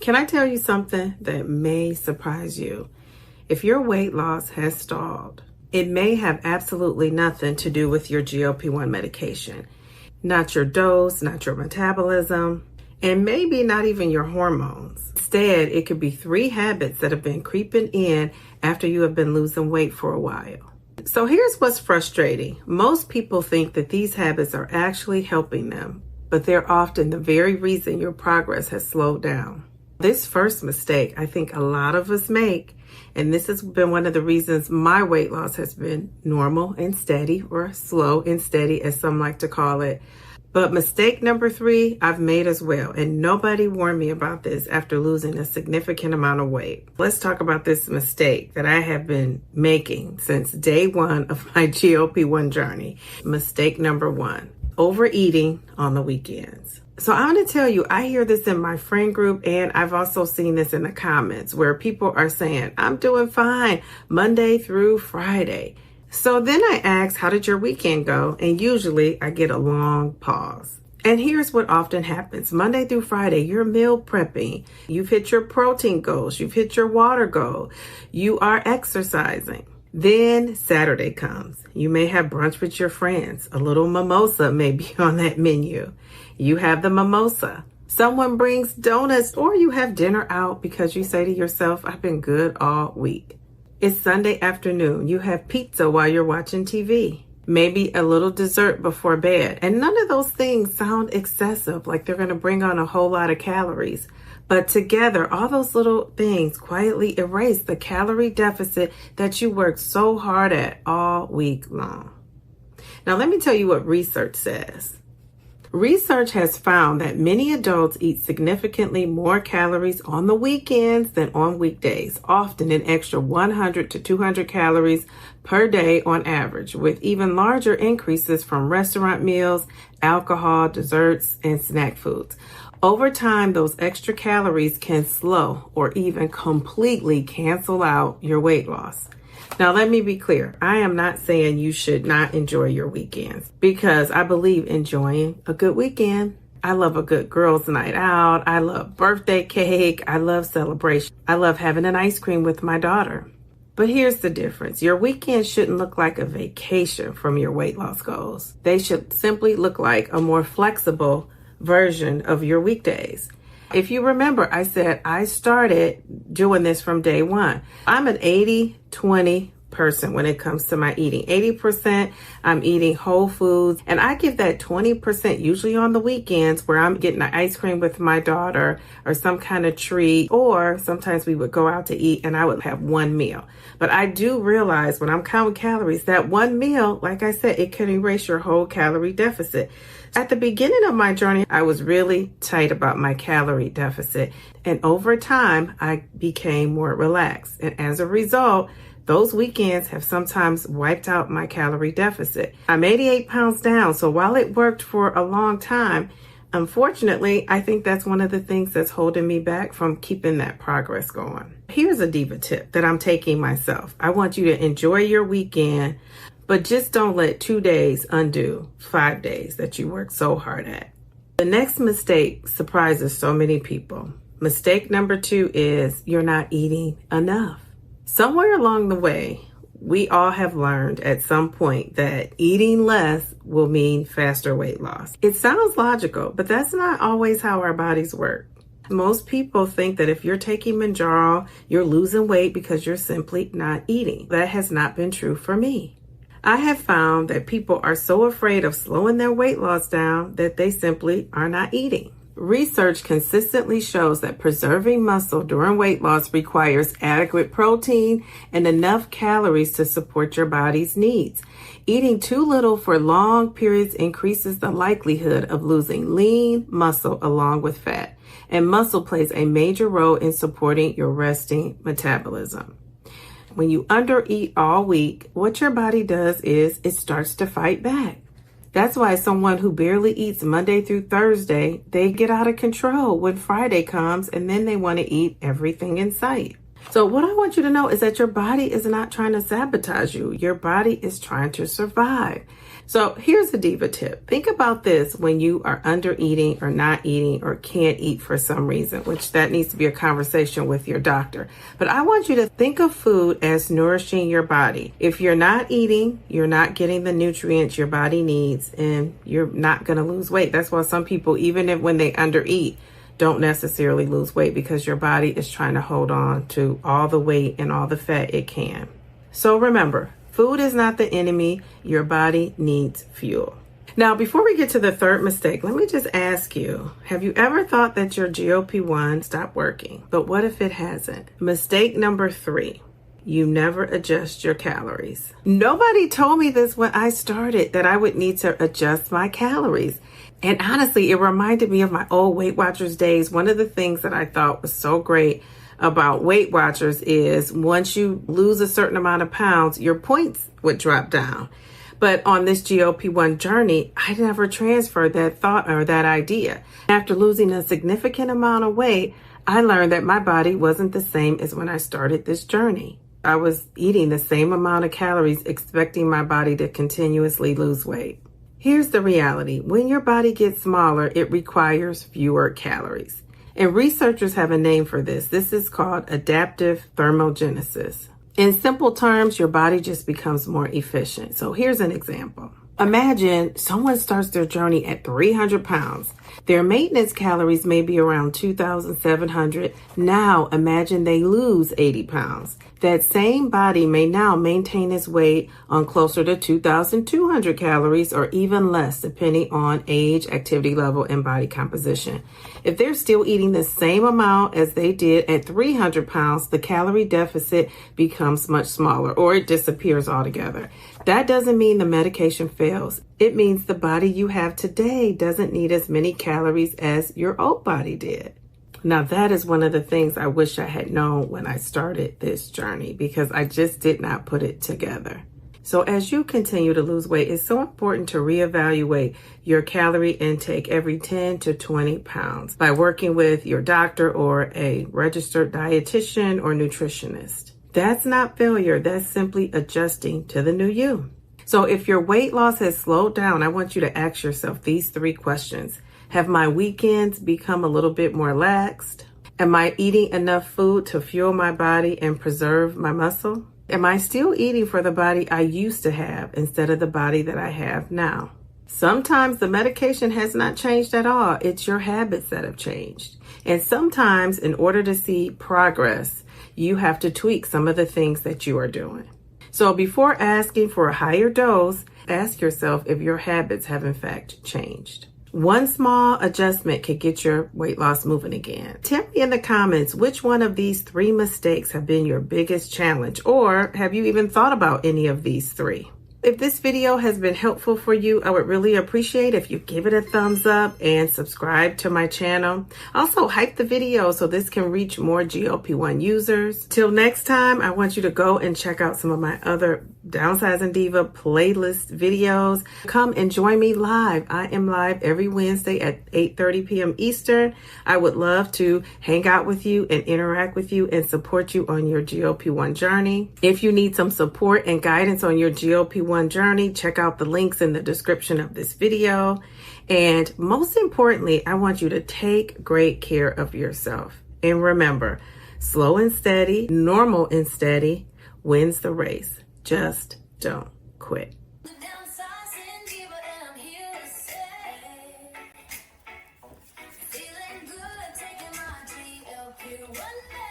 Can I tell you something that may surprise you? If your weight loss has stalled, it may have absolutely nothing to do with your GLP-1 medication. Not your dose, not your metabolism, and maybe not even your hormones. Instead, it could be 3 habits that have been creeping in after you have been losing weight for a while. So here's what's frustrating. Most people think that these habits are actually helping them, but they're often the very reason your progress has slowed down. This first mistake, I think a lot of us make, and this has been one of the reasons my weight loss has been normal and steady, or slow and steady, as some like to call it. But mistake number 3, I've made as well, and nobody warned me about this after losing a significant amount of weight. Let's talk about this mistake that I have been making since day 1 of my GLP-1 journey. Mistake number 1, overeating on the weekends. So I'm going to tell you, I hear this in my friend group, and I've also seen this in the comments where people are saying, I'm doing fine Monday through Friday. So then I ask, how did your weekend go? And usually I get a long pause. And here's what often happens. Monday through Friday, you're meal prepping. You've hit your protein goals. You've hit your water goal. You are exercising. Then Saturday comes. You may have brunch with your friends. A little mimosa may be on that menu. You have the mimosa. Someone brings donuts, or you have dinner out because you say to yourself, I've been good all week. It's Sunday afternoon. You have pizza while you're watching TV. Maybe a little dessert before bed. And none of those things sound excessive, like they're going to bring on a whole lot of calories. But together, all those little things quietly erase the calorie deficit that you worked so hard at all week long. Now, let me tell you what research says. Research has found that many adults eat significantly more calories on the weekends than on weekdays, often an extra 100 to 200 calories per day on average, with even larger increases from restaurant meals, alcohol, desserts, and snack foods. Over time, those extra calories can slow or even completely cancel out your weight loss. Now, let me be clear. I am not saying you should not enjoy your weekends, because I believe enjoying a good weekend. I love a good girls' night out. I love birthday cake. I love celebration. I love having an ice cream with my daughter. But here's the difference. Your weekend shouldn't look like a vacation from your weight loss goals. They should simply look like a more flexible version of your weekdays. If you remember, I said I started doing this from day 1. I'm an 80-20 person when it comes to my eating. 80% I'm eating whole foods, and I give that 20% usually on the weekends where I'm getting an ice cream with my daughter or some kind of treat, or sometimes we would go out to eat and I would have one meal. But I do realize when I'm counting calories, that one meal, like I said, it can erase your whole calorie deficit. At the beginning of my journey, I was really tight about my calorie deficit. And over time, I became more relaxed. And as a result, those weekends have sometimes wiped out my calorie deficit. I'm 88 pounds down. So while it worked for a long time, unfortunately, I think that's one of the things that's holding me back from keeping that progress going. Here's a Diva tip that I'm taking myself. I want you to enjoy your weekend, but just don't let 2 days undo 5 days that you worked so hard at. The next mistake surprises so many people. Mistake number 2 is you're not eating enough. Somewhere along the way, we all have learned at some point that eating less will mean faster weight loss. It sounds logical, but that's not always how our bodies work. Most people think that if you're taking Mounjaro, you're losing weight because you're simply not eating. That has not been true for me. I have found that people are so afraid of slowing their weight loss down that they simply are not eating. Research consistently shows that preserving muscle during weight loss requires adequate protein and enough calories to support your body's needs. Eating too little for long periods increases the likelihood of losing lean muscle along with fat, and muscle plays a major role in supporting your resting metabolism. When you undereat all week, what your body does is it starts to fight back. That's why someone who barely eats Monday through Thursday, they get out of control when Friday comes, and then they want to eat everything in sight. So what I want you to know is that your body is not trying to sabotage you. Your body is trying to survive. So here's a Diva tip. Think about this when you are under eating or not eating or can't eat for some reason, which that needs to be a conversation with your doctor. But I want you to think of food as nourishing your body. If you're not eating, you're not getting the nutrients your body needs, and you're not going to lose weight. That's why some people, even if when they undereat, don't necessarily lose weight, because your body is trying to hold on to all the weight and all the fat it can. So remember, food is not the enemy. Your body needs fuel. Now, before we get to the third mistake, let me just ask you, have you ever thought that your GLP-1 stopped working? But what if it hasn't? Mistake number 3, you never adjust your calories. Nobody told me this when I started, that I would need to adjust my calories. And honestly, it reminded me of my old Weight Watchers days. One of the things that I thought was so great about Weight Watchers is once you lose a certain amount of pounds, your points would drop down. But on this GLP-1 journey, I never transferred that thought or that idea. After losing a significant amount of weight, I learned that my body wasn't the same as when I started this journey. I was eating the same amount of calories, expecting my body to continuously lose weight. Here's the reality. When your body gets smaller, it requires fewer calories. And researchers have a name for this. This is called adaptive thermogenesis. In simple terms, your body just becomes more efficient. So here's an example. Imagine someone starts their journey at 300 pounds. Their maintenance calories may be around 2,700. Now imagine they lose 80 pounds. That same body may now maintain its weight on closer to 2,200 calories or even less, depending on age, activity level, and body composition. If they're still eating the same amount as they did at 300 pounds, the calorie deficit becomes much smaller, or it disappears altogether. That doesn't mean the medication fails. It means the body you have today doesn't need as many calories as your old body did. Now, that is one of the things I wish I had known when I started this journey, because I just did not put it together. So as you continue to lose weight, it's so important to reevaluate your calorie intake every 10 to 20 pounds by working with your doctor or a registered dietitian or nutritionist. That's not failure. That's simply adjusting to the new you. So if your weight loss has slowed down, I want you to ask yourself these 3 questions. Have my weekends become a little bit more laxed? Am I eating enough food to fuel my body and preserve my muscle? Am I still eating for the body I used to have instead of the body that I have now? Sometimes the medication has not changed at all. It's your habits that have changed. And sometimes in order to see progress, you have to tweak some of the things that you are doing. So before asking for a higher dose, ask yourself if your habits have in fact changed. One small adjustment could get your weight loss moving again. Tell me in the comments which one of these 3 mistakes have been your biggest challenge, or have you even thought about any of these 3? If this video has been helpful for you, I would really appreciate if you give it a thumbs up and subscribe to my channel. Also, hype the video so this can reach more GLP-1 users. Till next time, I want you to go and check out some of my other Downsizing Diva playlist videos. Come and join me live. I am live every Wednesday at 8:30 p.m. Eastern. I would love to hang out with you and interact with you and support you on your GLP-1 journey. If you need some support and guidance on your GLP-1 journey, check out the links in the description of this video. And most importantly, I want you to take great care of yourself. And remember, slow and steady, normal and steady wins the race. Just don't quit. Downsizing Diva, and I'm here to stay. Feeling good, taking my GLP-1.